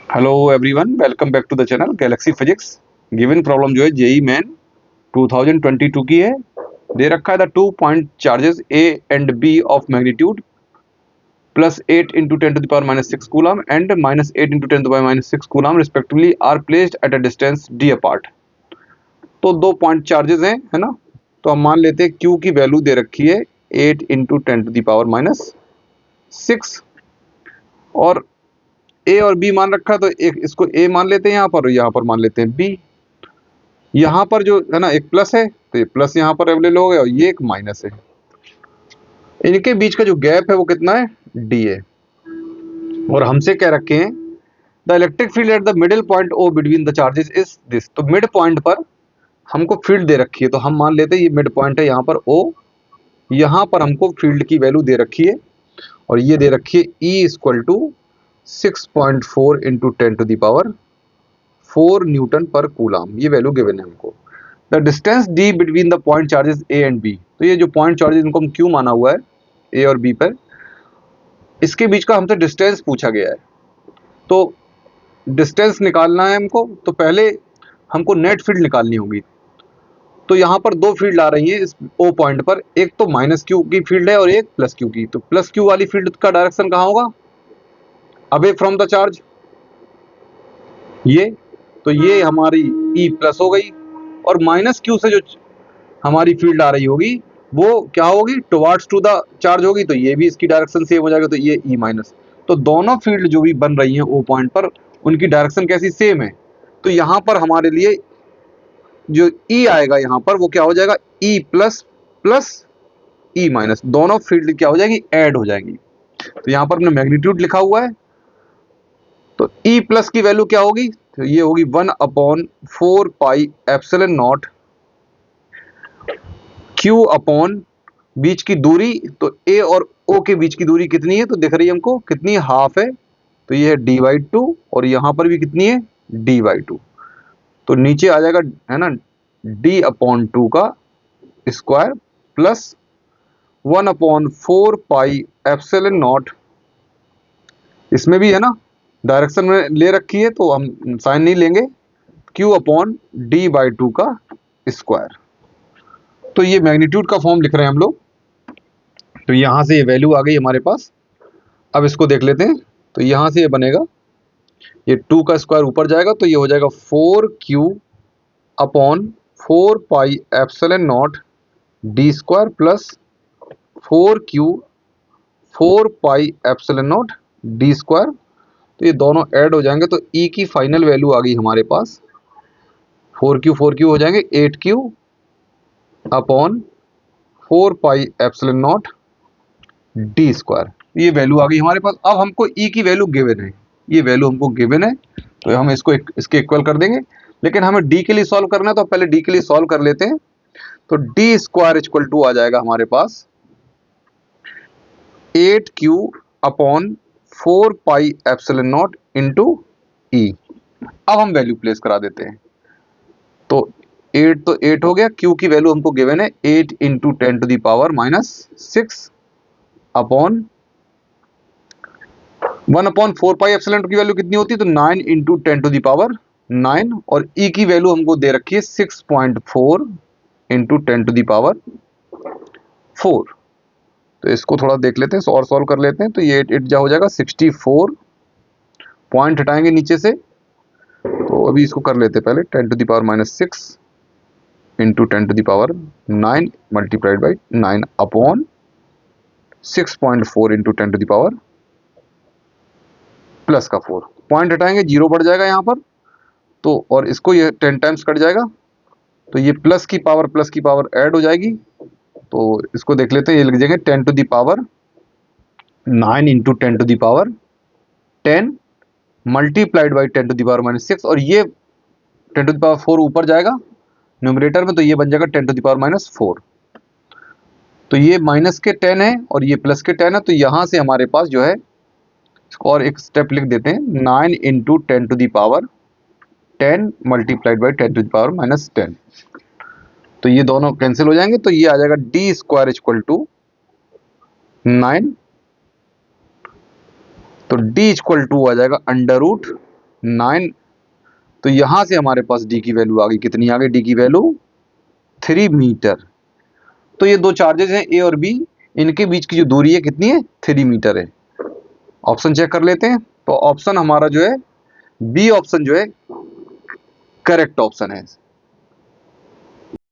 Hello everyone, welcome back to the channel galaxy physics. Given problem जो है JEE main 2022 की है। दे रखा है the 2 point charges A and B of magnitude +8 into 10⁻⁻6 coulomb and -8 into 10⁻⁻6 coulomb respectively are placed at a distance D apart. तो 2 point charges हैं, है ना। तो हम मान लेते हैं क्यू की वैल्यू दे रखी है 8 इंटू 10⁻⁻6 और ए और बी मान रखा है, तो एक इसको ए मान लेते हैं यहाँ पर और यहाँ पर मान लेते हैं बी। यहाँ पर जो है ना एक प्लस है, तो ये प्लस यहाँ पर अवेलेबल हो गया और ये एक माइनस है। इनके बीच का जो गैप है वो कितना है, डी है। और हमसे कह रखे हैं the electric field at the middle point O between the charges is this. तो मिड पॉइंट पर हमको फील्ड दे रखी है, तो हम मान लेते हैं ये मिड पॉइंट है यहाँ पर ओ। यहाँ पर हमको फील्ड की वैल्यू दे रखी है और ये दे रखी है E = 6.4 इंटू 10⁻⁴ न्यूटन पर कूलम। ये वैल्यू गिवन है हमको। The distance D between the point charges A and B. तो ये जो पॉइंट चार्जेस इनको हम क्यू माना हुआ है ए और बी पर, इसके बीच का हमसे डिस्टेंस पूछा गया है। तो डिस्टेंस निकालना है हमको, तो पहले हमको नेट फील्ड निकालनी होगी। तो यहाँ पर दो फील्ड आ रही है इस ओ पॉइंट पर, एक तो माइनस क्यू की फील्ड है और एक प्लस क्यू की। तो प्लस क्यू वाली फील्ड का डायरेक्शन कहाँ होगा, अवे फ्रॉम द चार्ज, ये। तो ये हमारी ई प्लस हो गई और माइनस क्यू से जो हमारी फील्ड आ रही होगी वो क्या होगी, टुवर्ड्स टू द चार्ज होगी। तो ये भी इसकी डायरेक्शन सेम हो जाएगा, तो ये ई माइनस। तो दोनों फील्ड जो भी बन रही हैं ओ पॉइंट पर, उनकी डायरेक्शन कैसी, सेम है। तो यहाँ पर हमारे लिए जो ई आएगा यहाँ पर वो क्या हो जाएगा, E plus plus E minus, दोनों फील्ड क्या हो जाएगी, ऐड हो जाएंगी। तो यहाँ पर हमने मैग्नीट्यूड लिखा हुआ है, तो ई प्लस की वैल्यू क्या होगी, तो ये होगी 1/4 pi epsilon nought Q upon बीच की दूरी। तो ए और ओ के बीच की दूरी कितनी है, तो दिख रही है हमको कितनी, हाफ है। तो ये है d/2 और यहाँ पर भी कितनी है, d/2। तो नीचे आ जाएगा, है ना, d/2 का square plus 1/4 pi epsilon not. इसमें भी है ना डायरेक्शन में ले रखी है तो हम साइन नहीं लेंगे, q/d/2 का स्क्वायर। तो ये मैग्नीट्यूड का फॉर्म लिख रहे हैं हम लोग। तो यहाँ से ये वैल्यू आ गई हमारे पास। अब इसको देख लेते हैं। तो यहाँ से ये बनेगा, ये 2 का स्क्वायर ऊपर जाएगा तो ये हो जाएगा 4q/4 pi epsilon not d² plus 4q/4 pi epsilon not d²। तो ये दोनों ऐड हो जाएंगे तो E की फाइनल वैल्यू आ गई हमारे पास, 4q हो जाएंगे 8q/4 pi epsilon not d²। ये वैल्यू आ गई हमारे पास। अब हमको E की वैल्यू गिवन है, ये वैल्यू हमको गिवन है, तो हम इसको इसके इक्वल कर देंगे। लेकिन हमें D के लिए सॉल्व करना है तो पहले D के लिए सॉल्व कर लेते हैं। तो d² आ जाएगा हमारे पास 8q/4 pi epsilon not into E। अब हम वैल्यू प्लेस करा देते हैं। तो 8 तो 8 हो गया, Q की वैल्यू हमको गिवन है 8 इंटू 10⁻⁻6 अपॉन 1/4 पाई एप्सिलॉन की वैल्यू कितनी होती है, तो 9 इंटू 10⁻9 और E की वैल्यू हमको दे रखी है 6.4 इंटू 10⁻4। तो इसको थोड़ा देख लेते हैं और सॉल्व कर लेते हैं। तो ये 8 जा हो जाएगा 64, पॉइंट हटाएंगे नीचे से। तो अभी इसको कर लेते हैं पहले, 10⁻6 into 10⁻9 multiplied by 9 upon 6.4 into 10⁻4 plus का 4, पॉइंट हटाएंगे, जीरो बढ़ जाएगा यहाँ पर। तो और इसको ये 10 टाइम्स कट जाएगा, तो ये प्लस की पावर ऐड हो जाएगी। तो इसको देख लेते हैं, ये लिख देंगे 10⁻9 इंटू 10⁻10 मल्टीप्लाइड बाई 10⁻6 और ये 10⁻4 ऊपर जाएगा न्यूमरेटर में, तो ये बन जाएगा 10⁻4। तो ये माइनस के 10 है और ये प्लस के 10 है। तो यहाँ से हमारे पास जो है, इसको और एक स्टेप लिख देते हैं, 9 इंटू 10⁻10 मल्टीप्लाइड बाई 10⁻10। तो ये दोनों कैंसिल हो जाएंगे, तो ये आ जाएगा d² = 9। तो d = आ जाएगा √9 9। तो यहां से हमारे पास डी की वैल्यू आ गई, कितनी आ गई डी की वैल्यू 3 मीटर। तो ये दो चार्जेस हैं ए और बी, इनके बीच की जो दूरी है कितनी है 3 मीटर है। ऑप्शन चेक कर लेते हैं। तो ऑप्शन हमारा जो है बी ऑप्शन जो है करेक्ट ऑप्शन है।